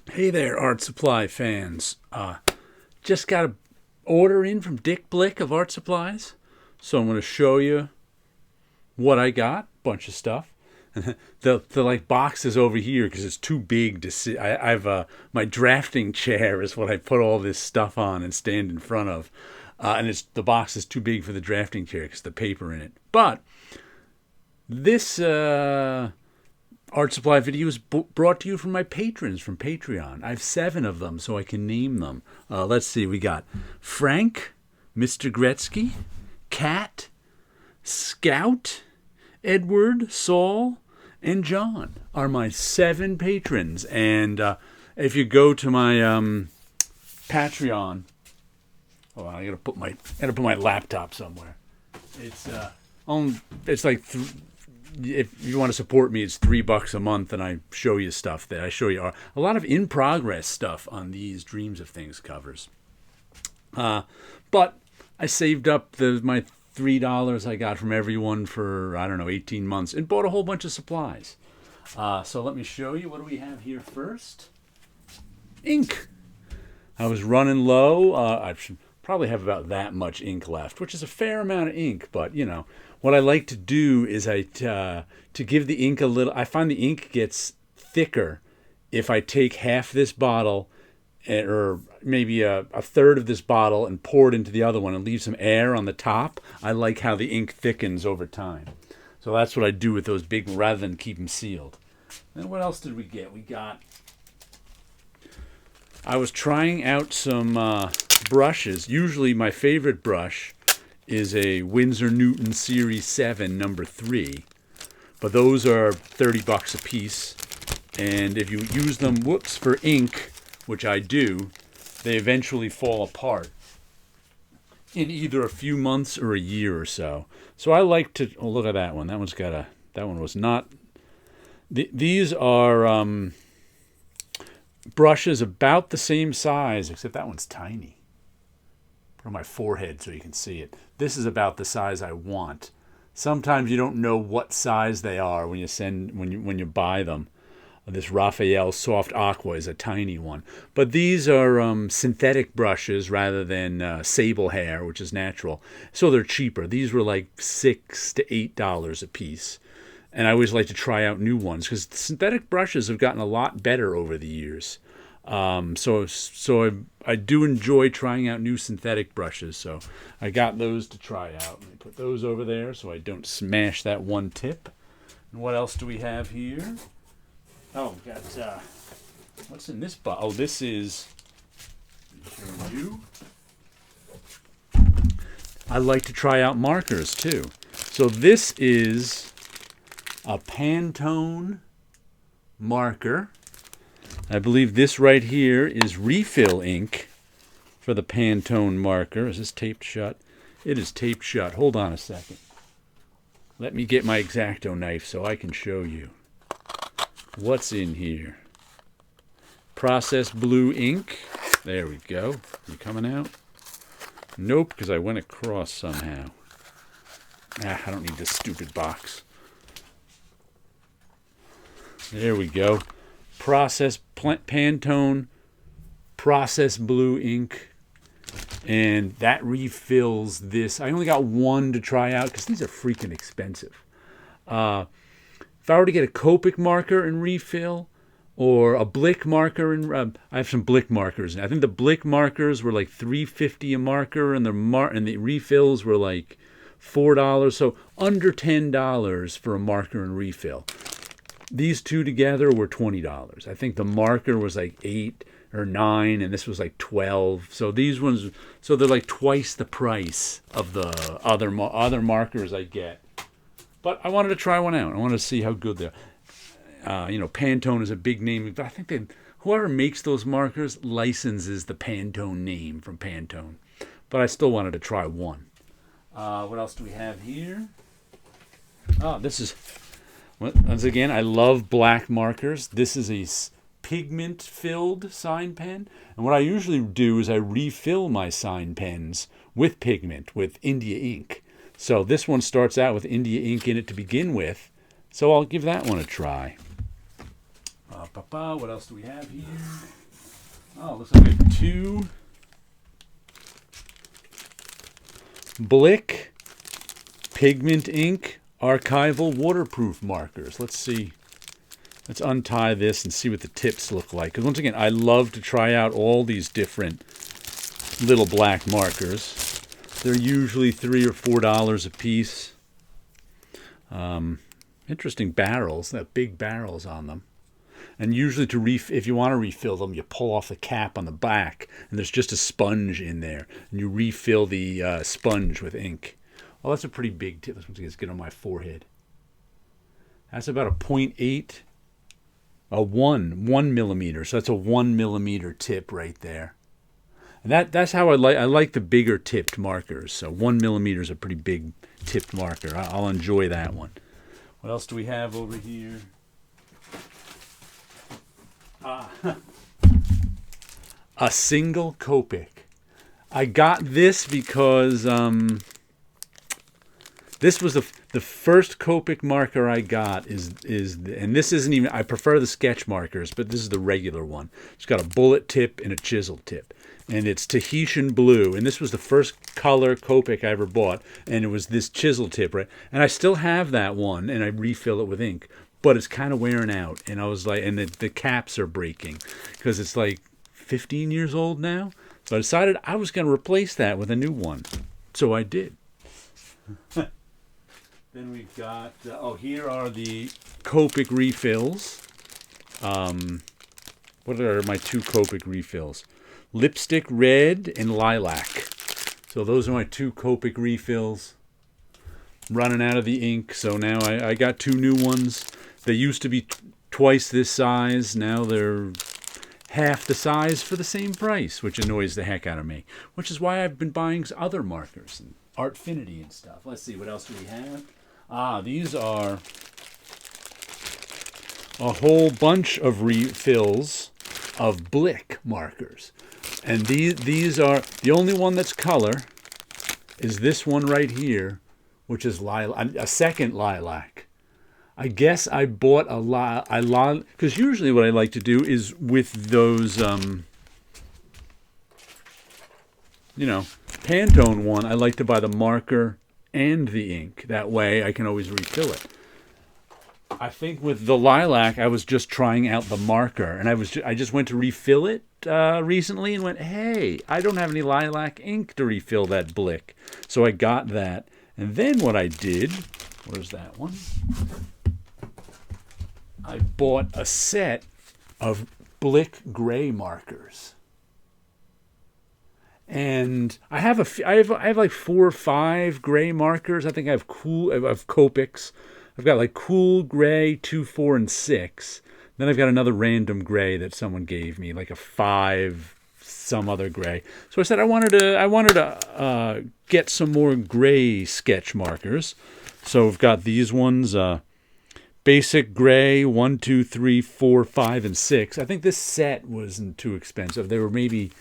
Hey there, art supply fans. Just got an order in from Blick of Art Supplies. So I'm going to show you what I got. Bunch of stuff. The like box is over here because it's too big to sit. I've my drafting chair is what I put all this stuff on and stand in front of, and the box is too big for the drafting chair because the paper in it. But this art supply video is brought to you from my patrons from Patreon. I have 7 of them, so I can name them. Let's see. We got Frank, Mr. Gretzky, Cat, Scout, Edward, Saul, and John are my 7 patrons. And if you go to my Patreon, oh, I gotta put my laptop somewhere. It's like. If you want to support me, it's $3 a month, and I show you stuff that I show you a lot of in progress stuff on these Dreams of Things covers. But I saved up my $3 I got from everyone for 18 months and bought a whole bunch of supplies. So let me show you. What do we have here first? Ink. I was running low. I should probably have about that much ink left, which is a fair amount of ink, but what I like to do is to give the ink a little. I find the ink gets thicker if I take half this bottle, or maybe a third of this bottle, and pour it into the other one and leave some air on the top. I like how the ink thickens over time. So that's what I do with those big, rather than keep them sealed. And what else did we get? I was trying out some brushes. Usually my favorite brush is a Winsor Newton Series 7 number 3. But those are $30 a piece. And if you use them, for ink, which I do, they eventually fall apart in either a few months or a year or so. So I like to, look at that one. That one was not, these are brushes about the same size, except that one's tiny. On my forehead so you can see it. This is about the size I want. Sometimes you don't know what size they are when you buy them. This Raphael Soft Aqua is a tiny one, but these are synthetic brushes rather than sable hair, which is natural. So they're cheaper. These were like $6 to $8 a piece, and I always like to try out new ones because synthetic brushes have gotten a lot better over the years. So I do enjoy trying out new synthetic brushes. So I got those to try out. Let me put those over there so I don't smash that one tip. And what else do we have here? Oh, we got what's in this bottle? Oh, this is. Let me show you. I like to try out markers too. So this is a Pantone marker. I believe this right here is refill ink for the Pantone marker. Is this taped shut? It is taped shut. Hold on a second. Let me get my X-Acto knife so I can show you what's in here. Processed blue ink. There we go. You coming out? Nope, because I went across somehow. I don't need this stupid box. There we go. Pantone processed blue ink, and that refills this. I only got one to try out because these are freaking expensive. If I were to get a Copic marker and refill, or a Blick marker, and I have some Blick markers. I think the Blick markers were like $3.50 a marker, and the refills were like $4. So under $10 for a marker and refill. These two together were $20. I think the marker was like $8 or $9, and this was like $12. So these ones, they're like twice the price of the other markers I get. But I wanted to try one out. I wanted to see how good they are. Pantone is a big name. I think whoever makes those markers licenses the Pantone name from Pantone. But I still wanted to try one. What else do we have here? Oh, this is. Once again, I love black markers. This is a pigment-filled sign pen. And what I usually do is I refill my sign pens with pigment, with India ink. So this one starts out with India ink in it to begin with. So I'll give that one a try. What else do we have here? Oh, looks like we have 2 Blick pigment ink archival waterproof markers. Let's see. Let's untie this and see what the tips look like. Because once again, I love to try out all these different little black markers. They're usually $3 or $4 a piece. Interesting barrels. They have big barrels on them. And usually if you want to refill them, you pull off the cap on the back, and there's just a sponge in there, and you refill the sponge with ink. Oh, that's a pretty big tip. Let's get on my forehead. That's about a 0.8, a 1 millimeter. So that's a 1 millimeter tip right there. And that's how I like the bigger tipped markers. So 1 millimeter is a pretty big tipped marker. I'll enjoy that one. What else do we have over here? A single Copic. I got this because this was the first Copic marker I got and this isn't even, I prefer the sketch markers, but this is the regular one. It's got a bullet tip and a chisel tip, and it's Tahitian blue, and this was the first color Copic I ever bought, and it was this chisel tip, right? And I still have that one, and I refill it with ink, but it's kind of wearing out, and I was like, and the caps are breaking because it's like 15 years old now. So I decided I was going to replace that with a new one. So I did. Then we've got, here are the Copic refills. What are my 2 Copic refills? Lipstick red and lilac. So those are my 2 Copic refills. Running out of the ink, so now I got 2 new ones. They used to be twice this size. Now they're half the size for the same price, which annoys the heck out of me. Which is why I've been buying other markers and Artfinity and stuff. Let's see, what else do we have? These are a whole bunch of refills of Blick markers. And these are, the only one that's color is this one right here, which is a second lilac. I guess I bought a lot, because usually what I like to do is with those, Pantone one, I like to buy the marker and the ink. That way I can always refill it. I think with the lilac, I was just trying out the marker, and I just went to refill it recently and went, hey, I don't have any lilac ink to refill that Blick. So I got that. And then what I did, where's that one? I bought a set of Blick gray markers. And I have like 4 or 5 gray markers. I think I have Copics. I've got like Cool Gray 2, 4, and 6. Then I've got another random gray that someone gave me, like a 5 some other gray. So I said I wanted to get some more gray sketch markers. So we've got these ones, basic gray 1, 2, 3, 4, 5, and 6. I think this set wasn't too expensive. They were maybe,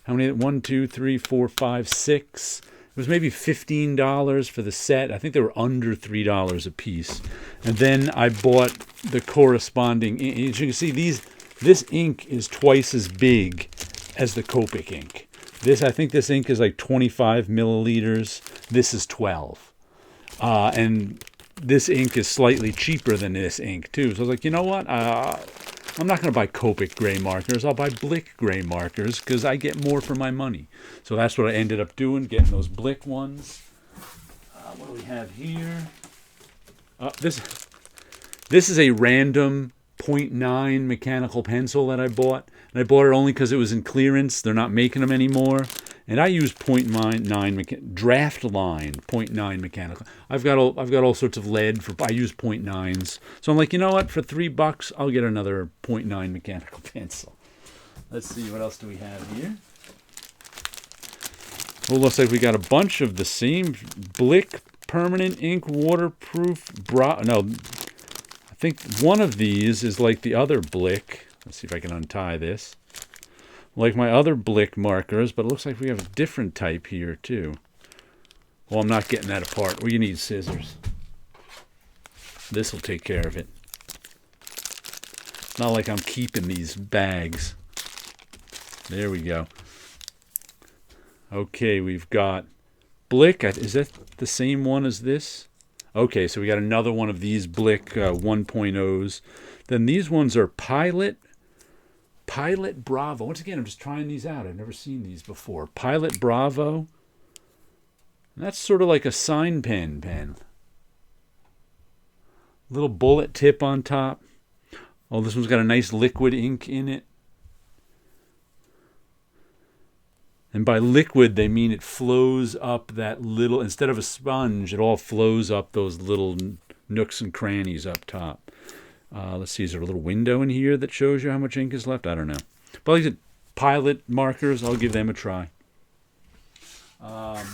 how many? 1, 2, 3, 4, 5, 6. It was maybe $15 for the set. I think they were under $3 a piece. And then I bought the corresponding ink. As you can see, this ink is twice as big as the Copic ink. I think this ink is like 25 milliliters. This is 12. And this ink is slightly cheaper than this ink too. So I was like, you know what? I'm not going to buy Copic gray markers. I'll buy Blick gray markers because I get more for my money. So that's what I ended up doing, getting those Blick ones. What do we have here? This is a random 0.9 mechanical pencil that I bought. And I bought it only because it was in clearance. They're not making them anymore. And I use 0.9 draft line 0.9 mechanical. I've got all sorts of lead I use 0.9s. So I'm like, you know what? For $3, I'll get another 0.9 mechanical pencil. Let's see, what else do we have here? Well, looks like we got a bunch of the same Blick permanent ink waterproof I think one of these is like the other Blick. Let's see if I can untie this. Like my other Blick markers, but it looks like we have a different type here too. Well, I'm not getting that apart. Well, you need scissors. This will take care of it. It's not like I'm keeping these bags. There we go. Okay, we've got Blick. Is that the same one as this? Okay, so we got another one of these Blick 1.0s. Then these ones are Pilot Bravo. Once again, I'm just trying these out. I've never seen these before. Pilot Bravo. And that's sort of like a sign pen. Little bullet tip on top. Oh, this one's got a nice liquid ink in it. And by liquid, they mean it flows up that little, instead of a sponge, it all flows up those little nooks and crannies up top. Let's see, is there a little window in here that shows you how much ink is left? I don't know. But like I said, Pilot markers, I'll give them a try. What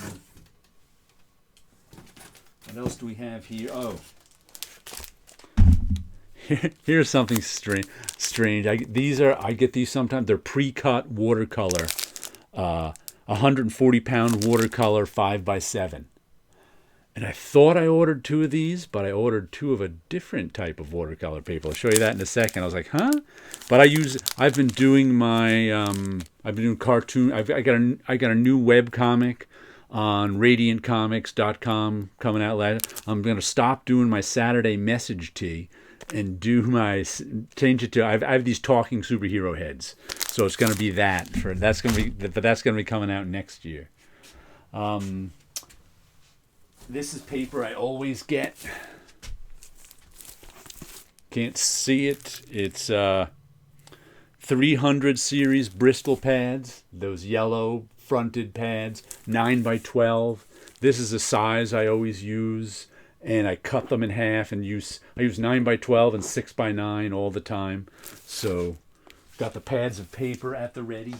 else do we have here? Oh. Here's something strange. I get these sometimes. They're pre-cut watercolor. 140-pound watercolor 5x7. And I thought I ordered 2 of these, but I ordered 2 of a different type of watercolor paper. I'll show you that in a second. I was like, huh? But I've been doing cartoon. I got a new web comic on radiantcomics.com coming out later. I'm going to stop doing my Saturday message tee and change it to, I have these talking superhero heads. So it's going to be that's going to be coming out next year. This is paper I always get. Can't see it. It's 300 series Bristol pads, those yellow fronted pads, 9x12. This is a size I always use, and I cut them in half and I use 9x12 and 6x9 all the time. So got the pads of paper at the ready.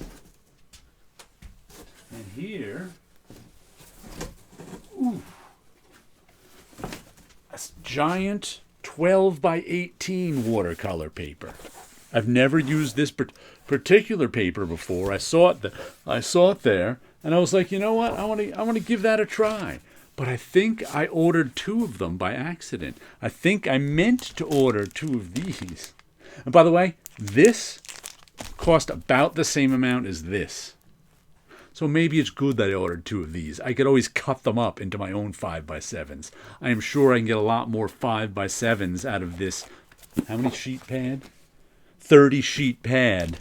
And here, a giant 12x18 watercolor paper. I've never used this particular paper before. I saw it there, and I was like, you know what? I want to give that a try. But I think I ordered 2 of them by accident. I think I meant to order 2 of these. And by the way, this cost about the same amount as this. So maybe it's good that I ordered 2 of these. I could always cut them up into my own 5x7s. I am sure I can get a lot more 5x7s out of this. How many sheet pad? 30 sheet pad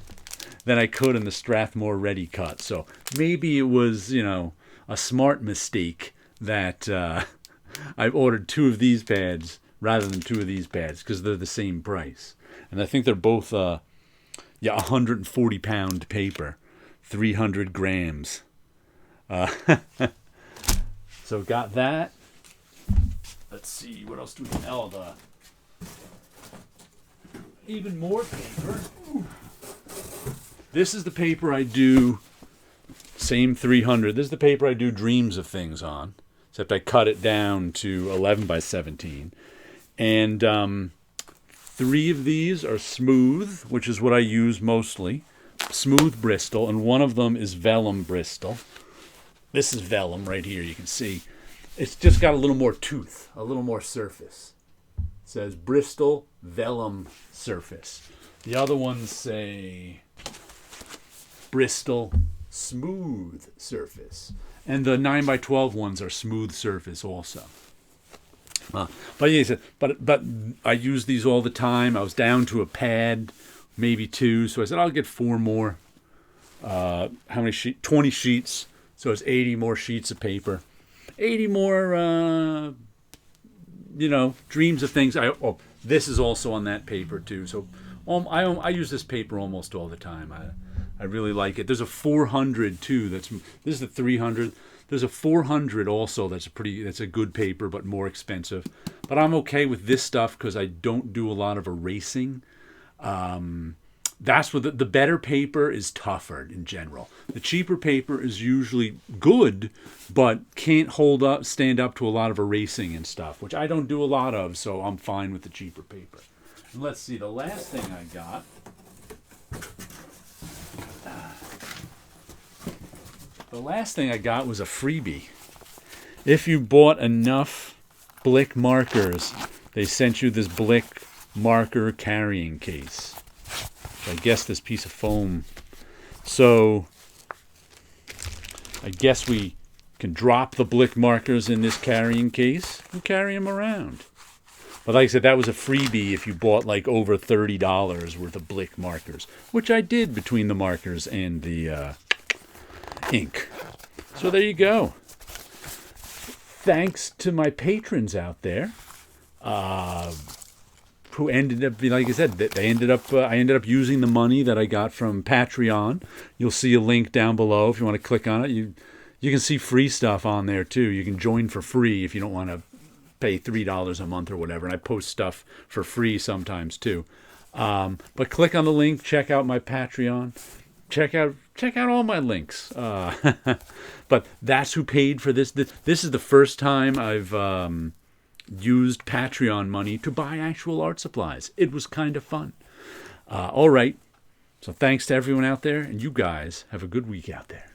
than I could in the Strathmore Ready cut. So maybe it was, a smart mistake that I've ordered 2 of these pads rather than 2 of these pads because they're the same price. And I think they're both 140-pound paper, 300 grams. So got that. Let's see, what else do we have? Even more paper. Ooh. This is the paper I do, same 300. This is the paper I do Dreams of Things on, except I cut it down to 11x17. And 3 of these are smooth, which is what I use mostly. Smooth Bristol, and one of them is vellum Bristol. This is vellum right here, you can see. It's just got a little more tooth, a little more surface. It says Bristol Vellum Surface. The other ones say Bristol Smooth Surface. And the 9x12 ones are smooth surface also. But I use these all the time. I was down to a pad, maybe 2, so I said I'll get 4 more. How many sheets? 20 sheets, so it's 80 more sheets of paper. 80 more, Dreams of Things. This is also on that paper too. So I use this paper almost all the time. I really like it. There's a 400 too. This is the 300. There's a 400 also. That's a good paper, but more expensive. But I'm okay with this stuff because I don't do a lot of erasing. That's what the better paper is tougher in general. The cheaper paper is usually good, but can't stand up to a lot of erasing and stuff, which I don't do a lot of, so I'm fine with the cheaper paper. And let's see, the last thing I got. The last thing I got was a freebie. If you bought enough Blick markers, they sent you this Blick marker carrying case. I guess this piece of foam. So I guess we can drop the Blick markers in this carrying case and carry them around. But like I said, that was a freebie if you bought like over $30 worth of Blick markers, which I did between the markers and the ink. So there you go. Thanks to my patrons out there, who ended up, like I said, I ended up using the money that I got from Patreon. You'll see a link down below if you want to click on it. You can see free stuff on there too. You can join for free if you don't want to pay $3 a month or whatever. And I post stuff for free sometimes too. But click on the link, check out my Patreon, check out all my links. But that's who paid for this. This is the first time I've used Patreon money to buy actual art supplies. It was kind of fun. All right. So thanks to everyone out there, and you guys have a good week out there.